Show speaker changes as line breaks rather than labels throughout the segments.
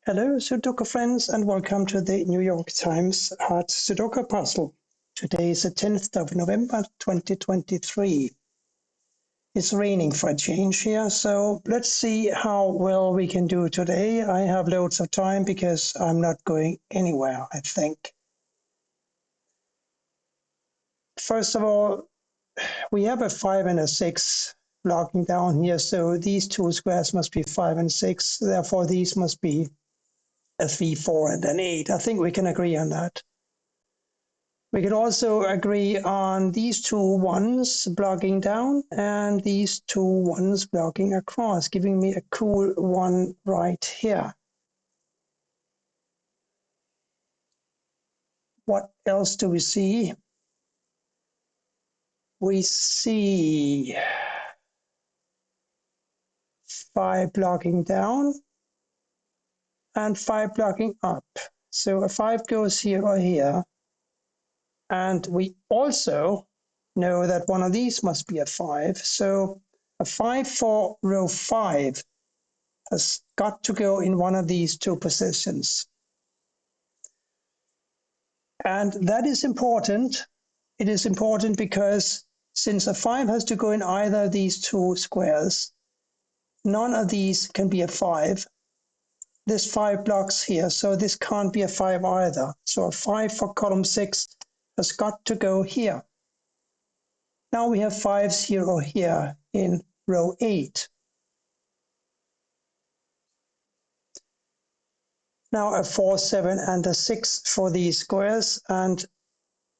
Hello, Sudoku friends, and welcome to the New York Times Hard Sudoku puzzle. Today is the 10th of November 2023. It's raining for a change here, so let's see how well we can do today. I have loads of time because I'm not going anywhere, I think. First of all, we have a 5 and a 6 blocking down here, so these two squares must be 5 and 6, therefore these must be a 3, 4, and an 8. I think we can agree on that. We can also agree on these two ones blocking down and these two ones blocking across, giving me a cool one right here. What else do we see? We see 5 blocking down and 5 blocking up. So a 5 goes here or here. And we also know that one of these must be a 5. So a 5 for row 5 has got to go in one of these two positions. And that is important. It is important because since a 5 has to go in either of these two squares, none of these can be a 5. This 5 blocks here, so this can't be a 5 either. So a 5 for column 6 has got to go here. Now we have 5s here or here in row 8. Now a 4, 7, and a 6 for these squares. And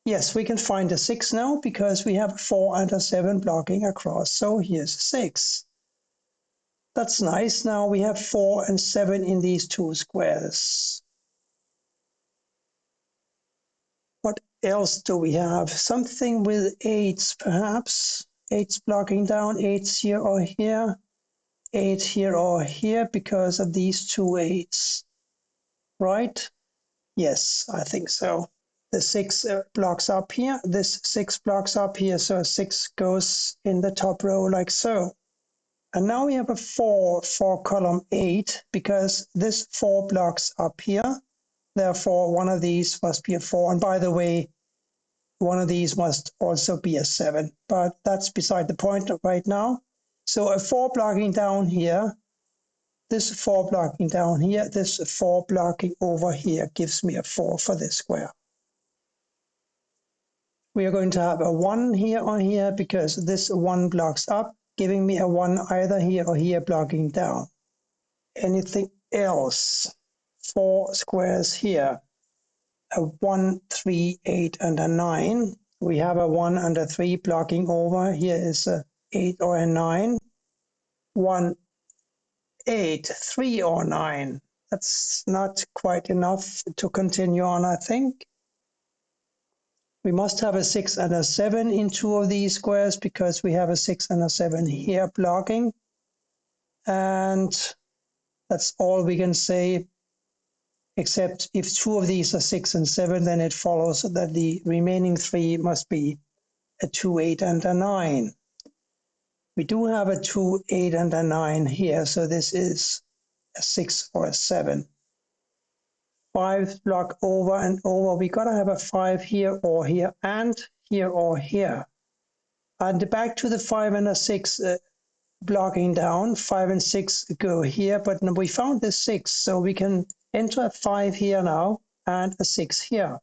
yes, we can find a 6 now because we have a 4 and a 7 blocking across. So here's a 6. That's nice. Now we have 4 and 7 in these two squares. What else do we have? Something with 8s perhaps. 8s blocking down, 8s here or here. 8 here or here because of these two 8s. Right? Yes, I think so. The 6 blocks up here, this 6 blocks up here, so 6 goes in the top row like so. And now we have a 4 for column 8 because this 4 blocks up here. Therefore, one of these must be a 4. And by the way, one of these must also be a 7. But that's beside the point right now. So a 4 blocking down here, this 4 blocking down here, this 4 blocking over here gives me a 4 for this square. We are going to have a 1 here or here because this 1 blocks up, giving me a 1 either here or here blocking down. Anything else? 4 squares here. A 1, 3, 8, and a 9. We have a 1 and a 3 blocking over. Here is a 8 or a 9. 1, 8, 3 or 9. That's not quite enough to continue on, I think. We must have a 6 and a 7 in two of these squares because we have a 6 and a 7 here blocking. And that's all we can say, except if two of these are 6 and 7, then it follows that the remaining 3 must be a 2, 8, and a 9. We do have a 2, 8, and a 9 here, so this is a 6 or a 7. 5 block over and over. We got to have a 5 here or here and here or here. And back to the 5 and a 6 blocking down. 5 and 6 go here, but we found the 6, so we can enter a 5 here now and a 6 here.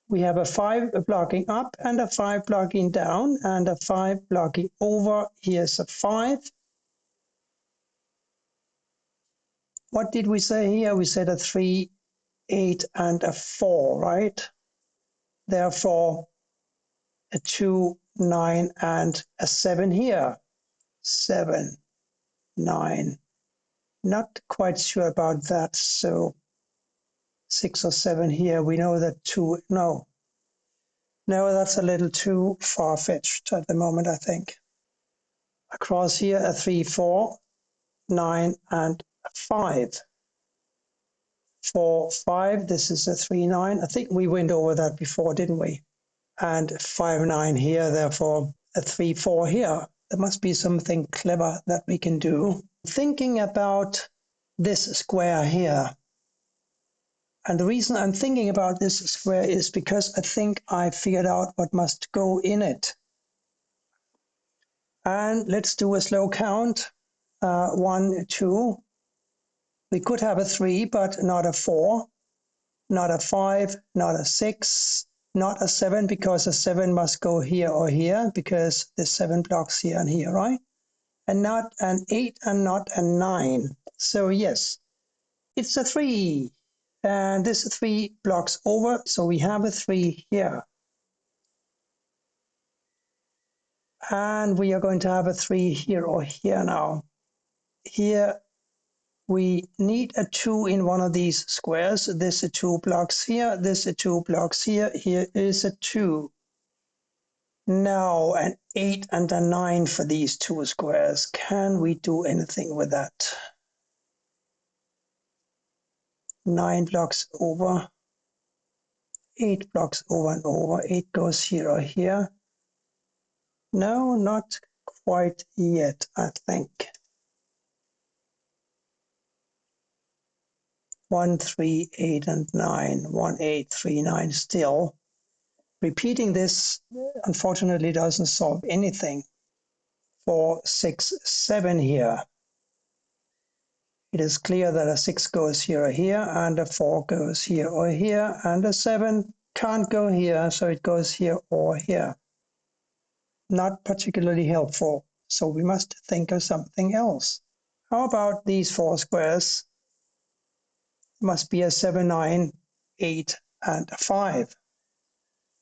We have a 5 blocking up and a 5 blocking down and a 5 blocking over. Here's a 5. What did we say here? We said a 3, 8, and a 4, right? Therefore, a 2, 9, and a 7 here. 7, 9. Not quite sure about that. So 6 or 7 here. We know that 2, no, that's a little too far-fetched at the moment, I think. Across here, a 3, 4, 9, and a 5. 4, 5, this is a 3, 9. I think we went over that before, didn't we? And 5, 9 here, therefore a 3, 4 here. There must be something clever that we can do. Thinking about this square here, And the reason I'm thinking about this square is because I think I figured out what must go in it. And let's do a slow count. 1, 2. We could have a 3, but not a 4, not a 5, not a 6, not a 7, because a 7 must go here or here, because there's 7 blocks here and here, right? And not an 8 and not a 9. So yes, it's a 3. And this 3 blocks over, so we have a 3 here. And we are going to have a 3 here or here now. Here we need a 2 in one of these squares. This is 2 blocks here, this is 2 blocks here, here is a 2. Now an 8 and a 9 for these 2 squares. Can we do anything with that? 9 blocks over, 8 blocks over and over, 8 goes here or here. No, not quite yet, I think. 1, 3, 8, and 9. 1, 8, 3, 9 still. Repeating this, unfortunately, doesn't solve anything. 4, 6, 7 here. It is clear that a 6 goes here or here, and a 4 goes here or here, and a 7 can't go here, so it goes here or here. Not particularly helpful, so we must think of something else. How about these 4 squares? Must be a 7, 9, 8, and a 5.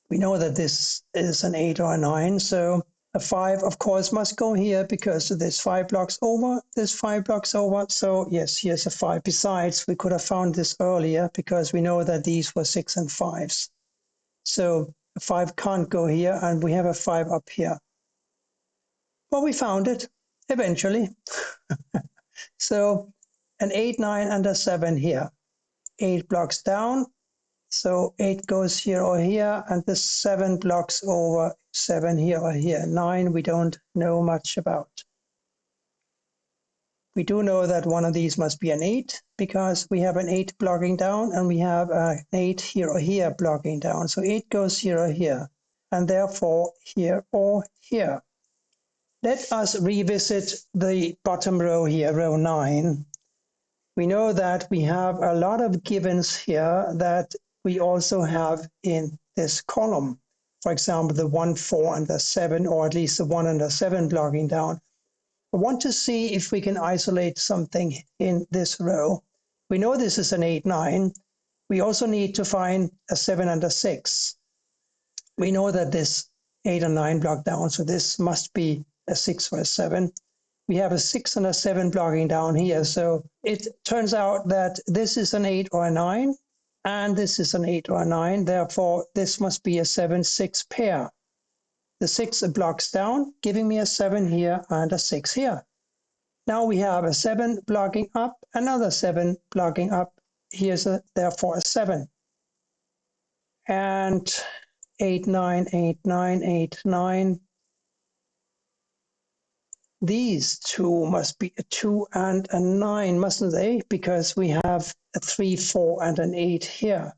We know that this is an 8 or a 9, so a 5, of course, must go here because there's 5 blocks over, there's 5 blocks over. So yes, here's a 5. Besides, we could have found this earlier because we know that these were 6 and 5s. So a 5 can't go here, and we have a 5 up here. Well, we found it eventually. So an 8, 9, and a 7 here. 8 blocks down. So 8 goes here or here, and the 7 blocks over, 7 here or here. 9 we don't know much about. We do know that one of these must be an 8, because we have an 8 blocking down, and we have an 8 here or here blocking down. So 8 goes here or here, and therefore here or here. Let us revisit the bottom row here, row 9. We know that we have a lot of givens here that we also have in this column. For example, the 1, 4, and the 7, or at least the 1 and the 7 blocking down. I want to see if we can isolate something in this row. We know this is an 8, 9. We also need to find a 7 and a 6. We know that this 8 and 9 block down, so this must be a 6 or a 7. We have a 6 and a 7 blocking down here, so it turns out that this is an 8 or a 9, and this is an 8 or a 9. Therefore, this must be a 7, 6 pair. The 6 blocks down, giving me a 7 here and a 6 here. Now we have a 7 blocking up, another 7 blocking up. Here's therefore a 7. And 8, 9, 8, 9, 8, 9. These two must be a 2 and a 9, mustn't they? Because we have a 3, 4, and an 8 here.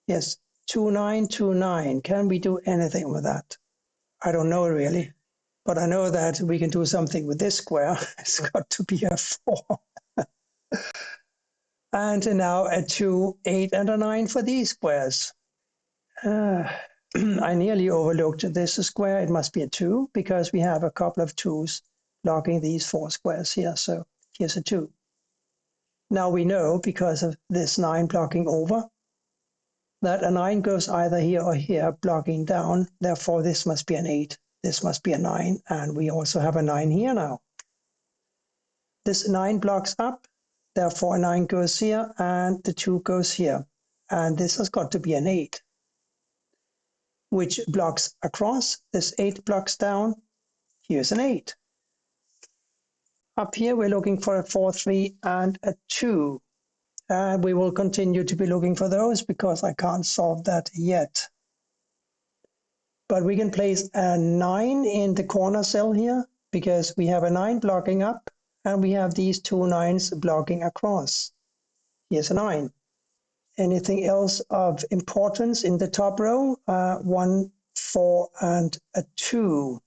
Yes, 2, 9, 2, 9. Can we do anything with that? I don't know really, but I know that we can do something with this square. It's got to be a 4. And now a 2, 8, and a 9 for these squares. I nearly overlooked this square. It must be a 2 because we have a couple of 2s blocking these 4 squares here. So here's a 2. Now we know, because of this 9 blocking over, that a 9 goes either here or here blocking down. Therefore, this must be an 8. This must be a 9. And we also have a 9 here now. This 9 blocks up. Therefore, a 9 goes here and the 2 goes here. And this has got to be an 8, which blocks across. This 8 blocks down. Here's an 8. Up here, we're looking for a 4, 3, and a 2. And we will continue to be looking for those because I can't solve that yet. But we can place a 9 in the corner cell here because we have a 9 blocking up and we have these 2 9s blocking across. Here's a 9. Anything else of importance in the top row? 1, 4, and a 2.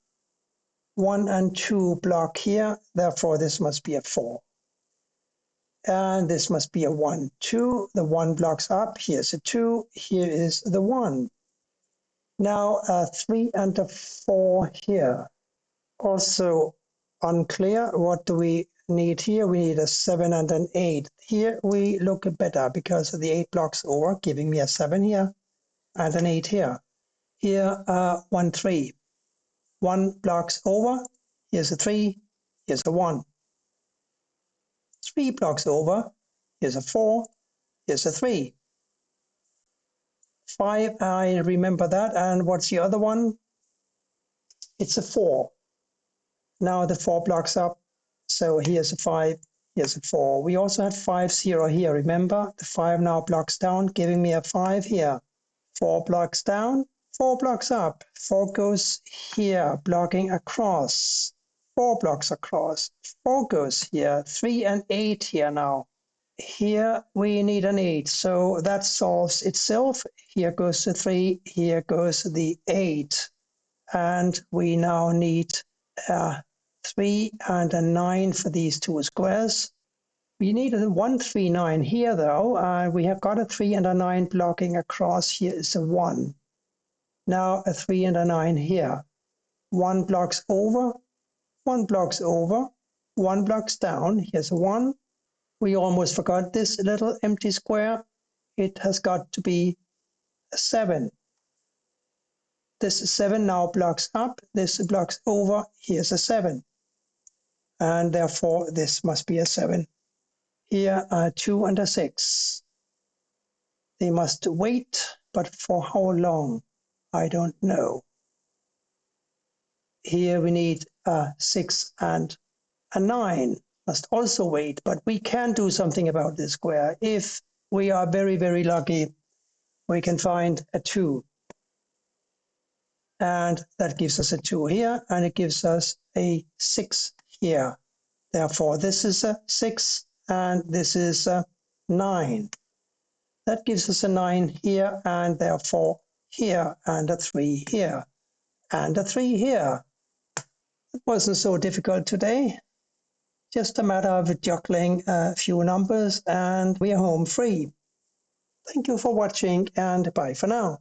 1 and 2 block here, therefore this must be a 4. And this must be a 1, 2. The 1 blocks up, here's a 2, here is the 1. Now a 3 and a 4 here. Also unclear. What do we need here? We need a 7 and an 8. Here we look better because the 8 blocks over, giving me a 7 here and an 8 here. Here 1, 3. 1 blocks over, here's a 3, here's a 1. 3 blocks over, here's a 4, here's a 3. 5, I remember that. And what's the other one? It's a 4. Now the 4 blocks up. So here's a 5, here's a 4. We also had 5, 0 here. Remember, the 5 now blocks down, giving me a 5 here. 4 blocks down, 4 blocks up. 4 goes here, blocking across. 4 blocks across. 4 goes here. 3 and 8 here now. Here we need an 8, so that solves itself. Here goes the 3, here goes the 8. And we now need a 3 and a 9 for these two squares. We need a 1, 3, 9 here though. We have got a 3 and a 9 blocking across. Here is a 1. Now a 3 and a 9 here. 1 blocks over, 1 blocks over, 1 blocks down. Here's a 1. We almost forgot this little empty square. It has got to be a 7. This 7 now blocks up, this blocks over, here's a 7. And therefore this must be a 7. Here are 2 and a 6. They must wait, but for how long? I don't know. Here we need a 6 and a 9. Must also wait, but we can do something about this square. If we are very, very lucky, we can find a 2. And that gives us a 2 here, and it gives us a 6 here. Therefore, this is a 6, and this is a 9. That gives us a 9 here, and therefore here, and a 3 here, and a 3 here. It wasn't so difficult today. Just a matter of juggling a few numbers, and we are home free. Thank you for watching, and bye for now.